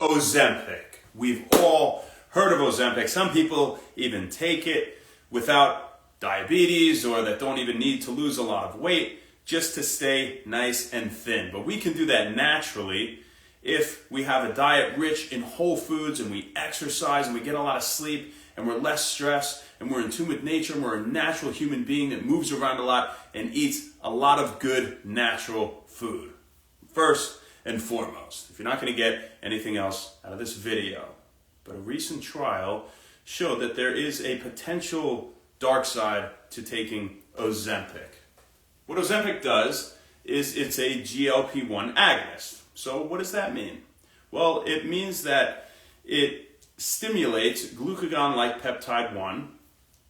Ozempic. We've all heard of Ozempic. Some people even take it without diabetes or that don't even need to lose a lot of weight just to stay nice and thin. But we can do that naturally if we have a diet rich in whole foods and we exercise and we get a lot of sleep and we're less stressed and we're in tune with nature and we're a natural human being that moves around a lot and eats a lot of good natural food. First and foremost, if you're not going to get anything else out of this video, but a recent trial showed that there is a potential dark side to taking Ozempic. What Ozempic does is it's a GLP-1 agonist. So what does that mean? Well, it means that it stimulates glucagon-like peptide 1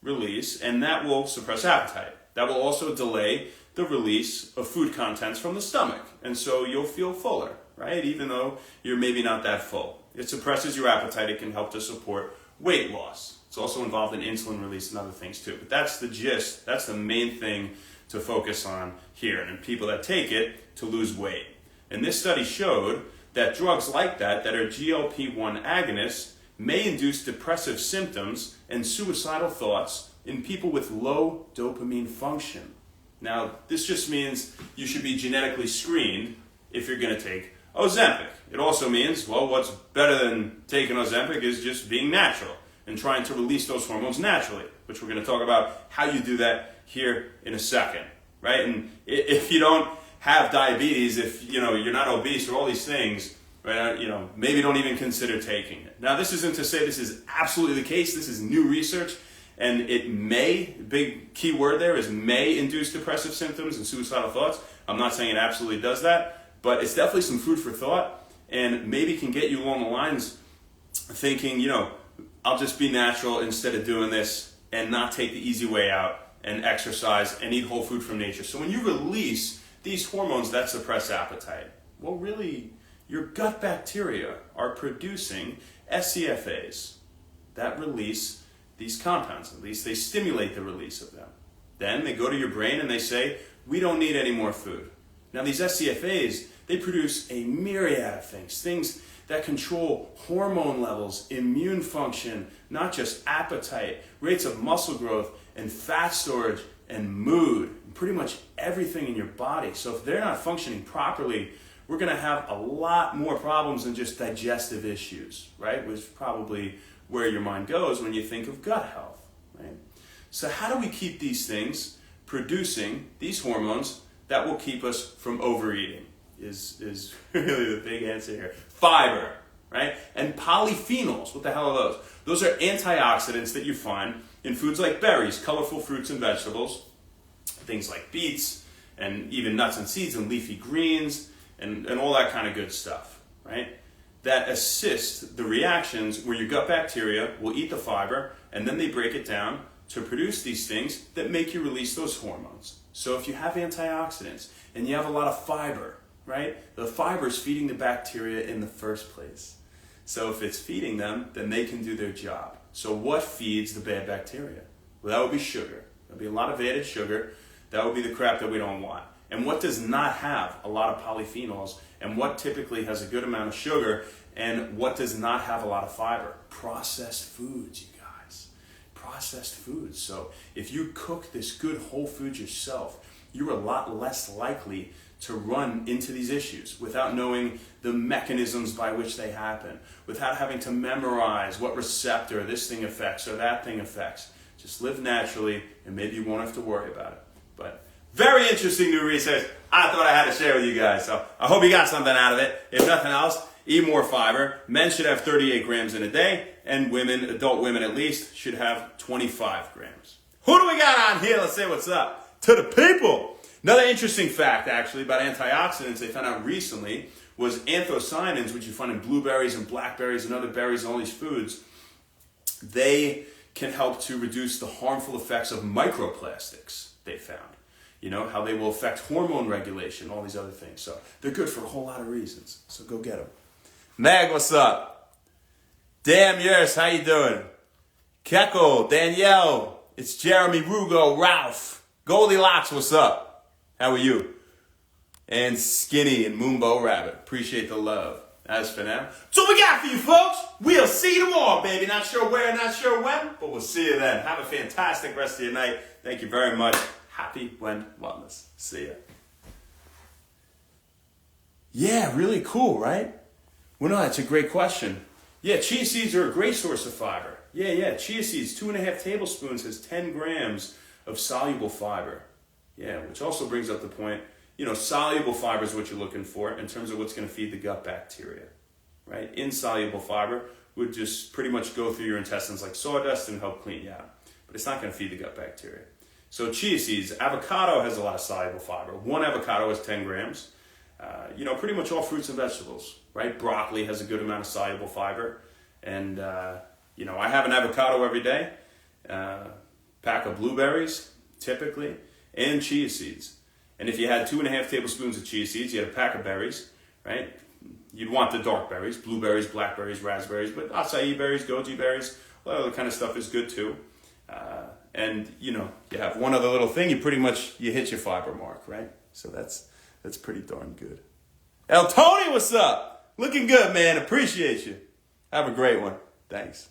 release, and that will suppress appetite. That will also delay the release of food contents from the stomach, and so you'll feel fuller, right? Even though you're maybe not that full. It suppresses your appetite. It can help to support weight loss. It's also involved in insulin release and other things too. But that's the gist. That's the main thing to focus on here, and in people that take it to lose weight. And this study showed that drugs like that are GLP-1 agonists may induce depressive symptoms and suicidal thoughts in people with low dopamine function. Now, this just means you should be genetically screened if you're going to take Ozempic. It also means, well, what's better than taking Ozempic is just being natural and trying to release those hormones naturally, which we're going to talk about how you do that here in a second, right? And if you don't have diabetes, if you're not obese or all these things, right? Maybe don't even consider taking it. Now, this isn't to say this is absolutely the case. This is new research, and it may, big key word there is may, induce depressive symptoms and suicidal thoughts. I'm not saying it absolutely does that, but it's definitely some food for thought, and maybe can get you along the lines thinking, I'll just be natural instead of doing this and not take the easy way out and exercise and eat whole food from nature. So when you release these hormones that suppress appetite, well, really, your gut bacteria are producing SCFAs that release these compounds. At least they stimulate the release of them. Then they go to your brain and they say, we don't need any more food. Now these SCFAs, they produce a myriad of things that control hormone levels, immune function, not just appetite, rates of muscle growth, and fat storage, and mood, and pretty much everything in your body. So if they're not functioning properly, we're going to have a lot more problems than just digestive issues, right? Which is probably where your mind goes when you think of gut health, right? So how do we keep these things producing these hormones that will keep us from overeating? Is really the big answer here. Fiber, right? And polyphenols, what the hell are those? Those are antioxidants that you find in foods like berries, colorful fruits and vegetables, things like beets, and even nuts and seeds and leafy greens, and all that kind of good stuff, right? That assist the reactions where your gut bacteria will eat the fiber, and then they break it down to produce these things that make you release those hormones. So if you have antioxidants and you have a lot of fiber, right? The fiber is feeding the bacteria in the first place. So if it's feeding them, then they can do their job. So what feeds the bad bacteria? Well, that would be sugar. There'll be a lot of added sugar. That would be the crap that we don't want. And what does not have a lot of polyphenols, and what typically has a good amount of sugar, and what does not have a lot of fiber? Processed foods, you guys. Processed foods. So if you cook this good whole food yourself, you're a lot less likely to run into these issues without knowing the mechanisms by which they happen, without having to memorize what receptor this thing affects or that thing affects. Just live naturally, and maybe you won't have to worry about it. But very interesting new research. I thought I had to share with you guys. So I hope you got something out of it. If nothing else, eat more fiber. Men should have 38 grams in a day, and women, adult women at least, should have 25 grams. Who do we got on here? Let's say what's up to the people. Another interesting fact, actually, about antioxidants they found out recently was anthocyanins, which you find in blueberries and blackberries and other berries and all these foods. They can help to reduce the harmful effects of microplastics, they found. How they will affect hormone regulation, all these other things. So they're good for a whole lot of reasons. So go get them. Mag, what's up? Damn yours, how you doing? Keko, Danielle, it's Jeremy, Rugo, Ralph. Goldilocks, what's up? How are you? And Skinny and Moonbow Rabbit. Appreciate the love. As for now, that's all we got for you folks. We'll see you tomorrow, baby. Not sure where, not sure when, but we'll see you then. Have a fantastic rest of your night. Thank you very much. Happy Blend Wellness. See ya. Yeah, really cool, right? Well, no, that's a great question. Yeah, chia seeds are a great source of fiber. Yeah, chia seeds, 2.5 tablespoons has 10 grams of soluble fiber. Yeah, which also brings up the point, soluble fiber is what you're looking for in terms of what's going to feed the gut bacteria, right? Insoluble fiber would just pretty much go through your intestines like sawdust and help clean you out. But it's not going to feed the gut bacteria. So chia seeds, avocado has a lot of soluble fiber. One avocado has 10 grams. Pretty much all fruits and vegetables, right? Broccoli has a good amount of soluble fiber. And, I have an avocado every day, pack of blueberries, typically, and chia seeds. And if you had 2.5 tablespoons of chia seeds, you had a pack of berries, right? You'd want the dark berries, blueberries, blackberries, raspberries, but acai berries, goji berries, all that other kind of stuff is good too. And you have one other little thing, you hit your fiber mark, right? So that's pretty darn good. El Tony, what's up? Looking good, man. Appreciate you. Have a great one. Thanks.